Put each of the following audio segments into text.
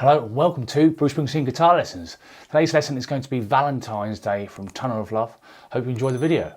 Hello and welcome to Bruce Springsteen Guitar Lessons. Today's lesson is going to be Valentine's Day from Tunnel of Love. Hope you enjoy the video.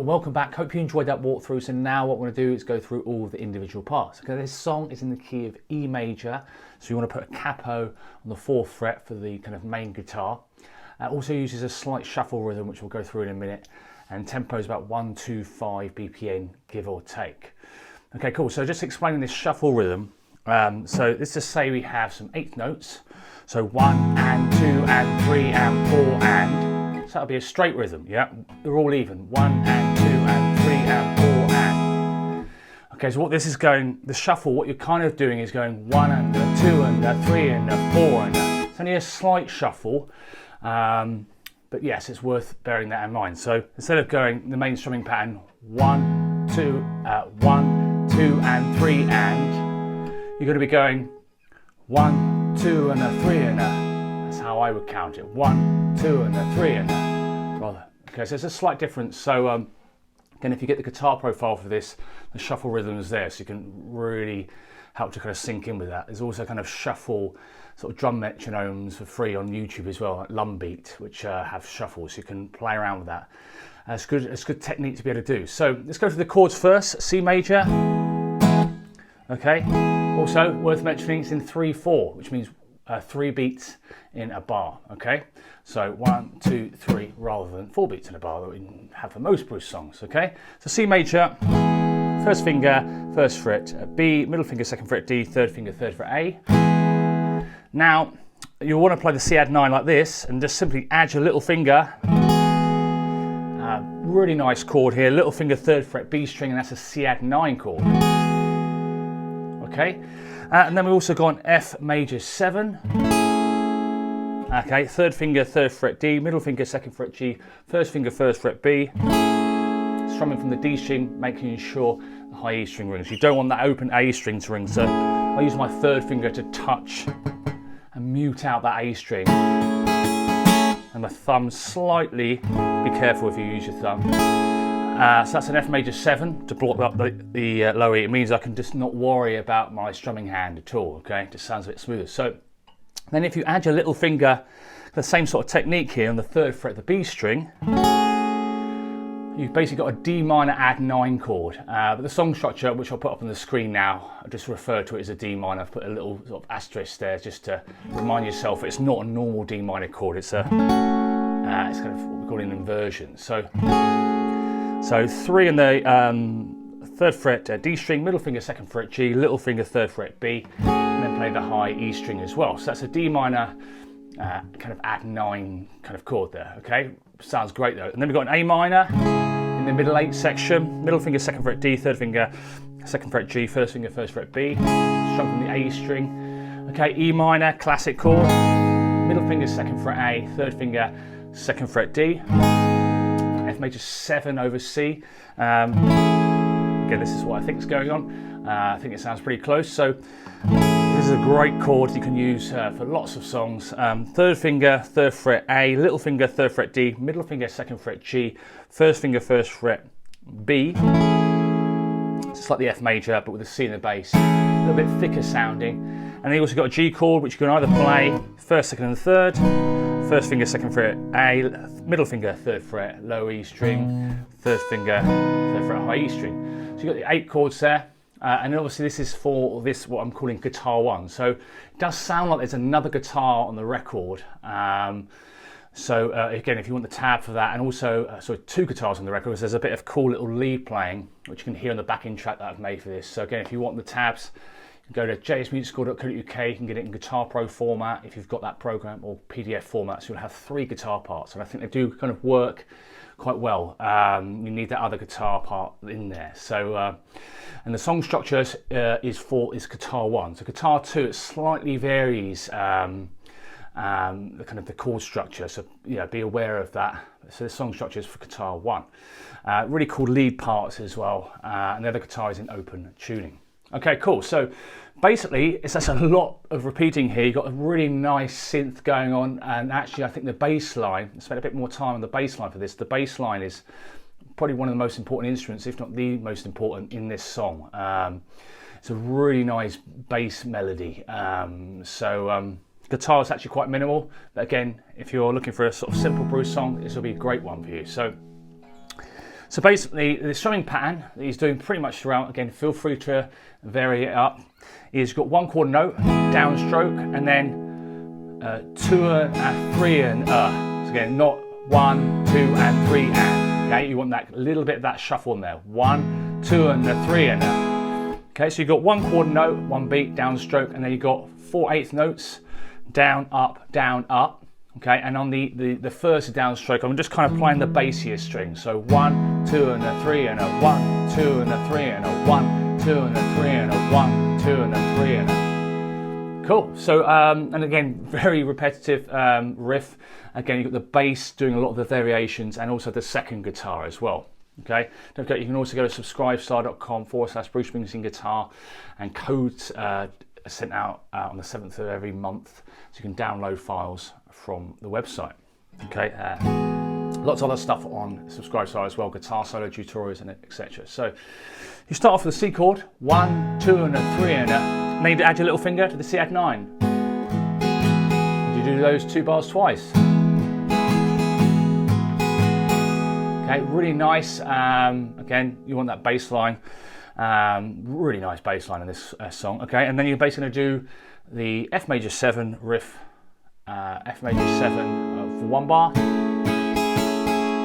Cool, welcome back. Hope you enjoyed that walkthrough. So now what we're going to do is go through all of the individual parts. Okay, this song is in the key of E major, so you want to put a capo on the 4th fret for the kind of main guitar. Also uses a slight shuffle rhythm, which we'll go through in a minute, and tempo is about 125 BPM, give or take. Okay, cool. So just explaining this shuffle rhythm. So let's just say we have some 8th notes. So 1 and 2 and 3 and 4 and. So that'll be a straight rhythm, yeah? They're all even. 1 and 2 and 3 and 4 and. Okay, so what this is going, the shuffle, what you're kind of doing is going 1 and a 2 and a 3 and a 4 and a. It's only a slight shuffle, but yes, it's worth bearing that in mind. So instead of going the main strumming pattern, 1, 2, 1, 2 and 3 and, you're going to be going 1, 2 and a 3 and a. That's how I would count it. 1, 2 and a 3 and a. Rather. Okay, so there's a slight difference. So again, if you get the guitar profile for this, the shuffle rhythm is there, so you can really help to kind of sink in with that. There's also kind of shuffle sort of drum metronomes for free on YouTube as well, like Lumbeat, which have shuffles, so you can play around with that. It's good technique to be able to do. So let's go through the chords first. C major. Okay. Also worth mentioning, it's in 3/4, which means 3 beats in a bar. Okay. So 1, 2, 3, rather than 4 beats in a bar that we have for most Bruce songs. Okay. So C major, 1st finger, 1st fret B, middle finger, 2nd fret D, 3rd finger, 3rd fret A. Now, you'll want to play the C add 9 like this and just simply add your little finger. Really nice chord here, little finger, 3rd fret B string, and that's a C add 9 chord. Okay, and then we've also got an F major 7. Okay, 3rd finger, 3rd fret D, middle finger, 2nd fret G, 1st finger, 1st fret B. Strumming from the D string, making sure the high E string rings. You don't want that open A string to ring, so I use my 3rd finger to touch and mute out that A string. And my thumb slightly, be careful if you use your thumb. So that's an F major 7 to block up the low E. It means I can just not worry about my strumming hand at all, okay? It just sounds a bit smoother. So then if you add your little finger, the same sort of technique here on the 3rd fret of the B string, you've basically got a D minor add 9 chord. But the song structure, which I'll put up on the screen now, I just refer to it as a D minor. I've put a little sort of asterisk there just to remind yourself it's not a normal D minor chord. It's a it's kind of what we call an inversion. So 3 in the 3rd fret D string, middle finger 2nd fret G, little finger 3rd fret B, and then play the high E string as well. So that's a D minor kind of add 9 kind of chord there. Okay, sounds great though. And then we've got an A minor in the middle 8 section, middle finger 2nd fret D, 3rd finger 2nd fret G, 1st finger 1st fret B, strung from the A string. Okay, E minor, classic chord, middle finger 2nd fret A, 3rd finger 2nd fret D, F major 7 over C. Again, this is what I think is going on. I think it sounds pretty close. So this is a great chord you can use for lots of songs. 3rd finger, 3rd fret A, little finger, 3rd fret D, middle finger, 2nd fret G, 1st finger, 1st fret B. Just like the F major, but with a C in the bass. A little bit thicker sounding. And then you also got a G chord, which you can either play 1st, 2nd, and 3rd. 1st finger, 2nd fret A, middle finger, 3rd fret, low E string, 1st finger, 3rd fret, high E string. So you've got the 8 chords there. And obviously this is for this, what I'm calling guitar 1. So it does sound like there's another guitar on the record. Again, if you want the tab for that, and also 2 guitars on the record, because there's a bit of cool little lead playing, which you can hear on the backing track that I've made for this. So again, if you want the tabs, you can go to jsmusicschool.co.uk, you can get it in Guitar Pro format if you've got that program, or PDF format, so you'll have 3 guitar parts, and I think they do kind of work quite well. You need that other guitar part in there. So, and the song structure is guitar 1. So guitar 2, it slightly varies the kind of the chord structure. So yeah, be aware of that. So the song structure is for guitar 1. Really cool lead parts as well, and the other guitar is in open tuning. Okay, cool. So basically, that's a lot of repeating here. You've got a really nice synth going on, and actually I think the bass line, I spent a bit more time on the bass line for this. The bass line is probably one of the most important instruments, if not the most important in this song. It's a really nice bass melody. Guitar is actually quite minimal, but again, if you're looking for a sort of simple Bruce song, this will be a great one for you. So So basically, the strumming pattern that he's doing pretty much throughout, again, feel free to vary it up. He's got 1 chord note, downstroke, and then 2 and 3 and So again, not 1, 2 and 3 and. Okay, you want that little bit of that shuffle in there. 1, 2 and 3 and. Okay, so you've got 1 chord note, 1 beat, downstroke, and then you've got 4/8 notes, down, up. Okay, and on the first downstroke, I'm just kind of playing the bassier string. So 1, 2 and 3 and 1, 2 and 3 and 1, 2 and 3 and 1, 2 and 3 and. Cool. So and again, very repetitive riff. Again, you've got the bass doing a lot of the variations, and also the second guitar as well. Okay, don't forget you can also go to subscribestar.com/Bruce Springsteen Guitar, and codes are sent out on the 7th of every month, so you can download files from the website. Okay, lots of other stuff on Subscribestar as well, guitar solo tutorials and etc. So you start off with the C chord, 1, 2 and 3 and then you add your little finger to the C add 9. And you do those 2 bars twice. Okay, really nice. Again, you want that bass line. Really nice bass line in this song. Okay, and then you're basically going to do the F major 7 riff, F major 7 for 1 bar.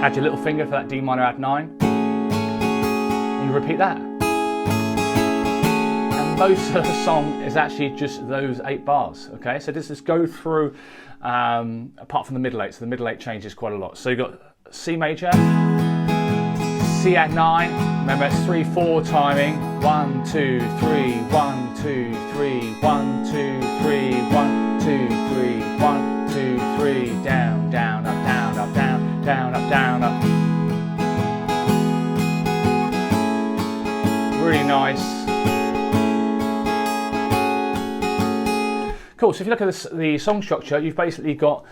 Add your little finger for that D minor add 9. And you repeat that. And most of the song is actually just those 8 bars. Okay, so this is go through, apart from the middle 8. So the middle 8 changes quite a lot. So you've got C major, C add 9, remember it's 3/4 timing, 1, 2, 3, 1, 2, 3, 1, 2, 3, 1, 2, 3, 1, 2, 3, down, down, up, down, up, down, down, up, down, up. Really nice. Cool, so if you look at the song structure, you've basically got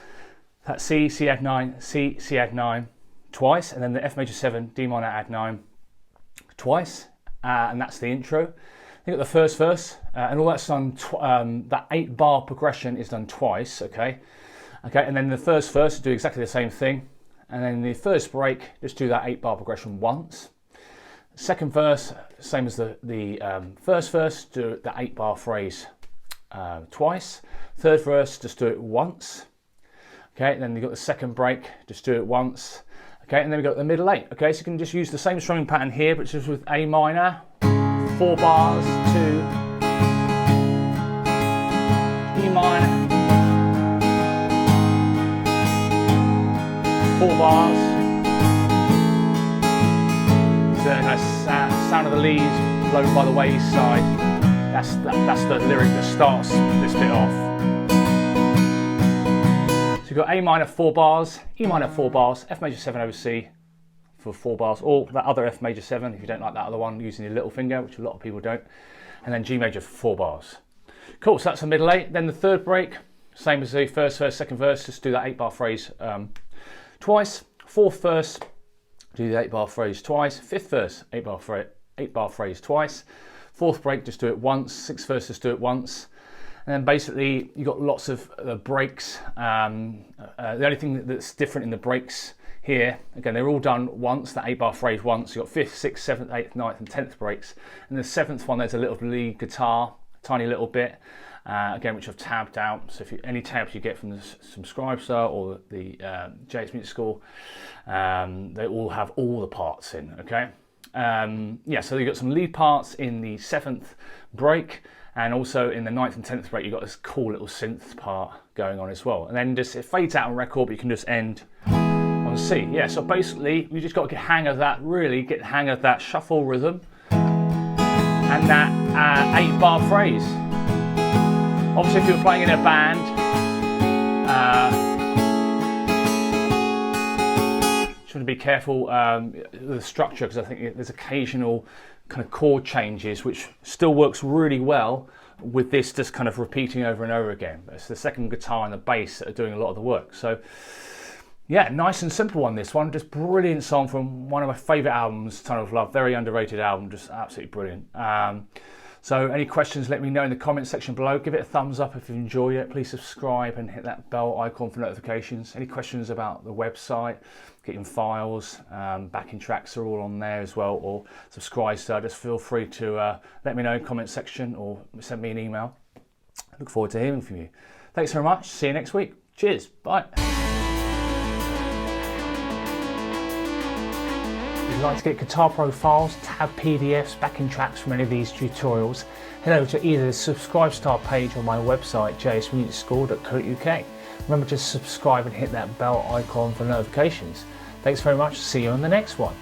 that C, C add 9, C, C add 9 twice, and then the F major 7, D minor add 9 twice, and that's the intro. You've got the first verse, and all that's done, that 8 bar progression is done twice, okay? Okay, and then the first verse, do exactly the same thing, and then the first break, just do that 8 bar progression once. Second verse, same as the first verse, do the 8 bar phrase twice. Third verse, just do it once. Okay, and then you've got the second break, just do it once. Okay, and then we've got the middle 8. Okay, so you can just use the same strumming pattern here, but just with A minor, 4 bars, 2, E minor, 4 bars. So a nice sound of the leaves blown by the wayside. That's the lyric that starts this bit off. So you've got A minor 4 bars, E minor 4 bars, F major 7 over C for 4 bars, or that other F major 7 if you don't like that other one, using your little finger, which a lot of people don't, and then G major for 4 bars. Cool, so that's the middle 8. Then the third break, same as the first verse, second verse, just do that 8 bar phrase twice. Fourth verse, do the 8 bar phrase twice. Fifth verse, 8 bar phrase twice. Fourth break, just do it once. Sixth verse, just do it once. And then basically you've got lots of breaks. The only thing that's different in the breaks here, again, they're all done once, that 8 bar phrase once. You've got 5th, 6th, 7th, 8th, 9th and 10th breaks. And the 7th one, there's a little lead guitar, tiny little bit, again, which I've tabbed out. So if any tabs you get from the Subscribestar or the JX Music School, they all have all the parts in, okay? Yeah, so you've got some lead parts in the 7th break, and also in the 9th and 10th break, you've got this cool little synth part going on as well. And then just it fades out on record, but you can just end on C. Yeah, so basically, you just got to get the hang of that, really get the hang of that shuffle rhythm and that 8 bar phrase. Obviously, if you're playing in a band, you want to be careful with the structure, because I think there's occasional kind of chord changes which still works really well with this just kind of repeating over and over again. It's the second guitar and the bass that are doing a lot of the work. So yeah, nice and simple on this one. Just brilliant song from one of my favourite albums, Ton of Love. Very underrated album, just absolutely brilliant. So any questions, let me know in the comment section below. Give it a thumbs up if you enjoy it. Please subscribe and hit that bell icon for notifications. Any questions about the website, getting files, backing tracks are all on there as well, or subscribe, so just feel free to let me know in the comment section or send me an email. I look forward to hearing from you. Thanks very much. See you next week. Cheers. Bye. If you'd like to get Guitar Pro files, tab PDFs, backing tracks from any of these tutorials, head over to either the Subscribe Star page or my website, jsmusicschool.co.uk. Remember to subscribe and hit that bell icon for notifications. Thanks very much. See you on the next one.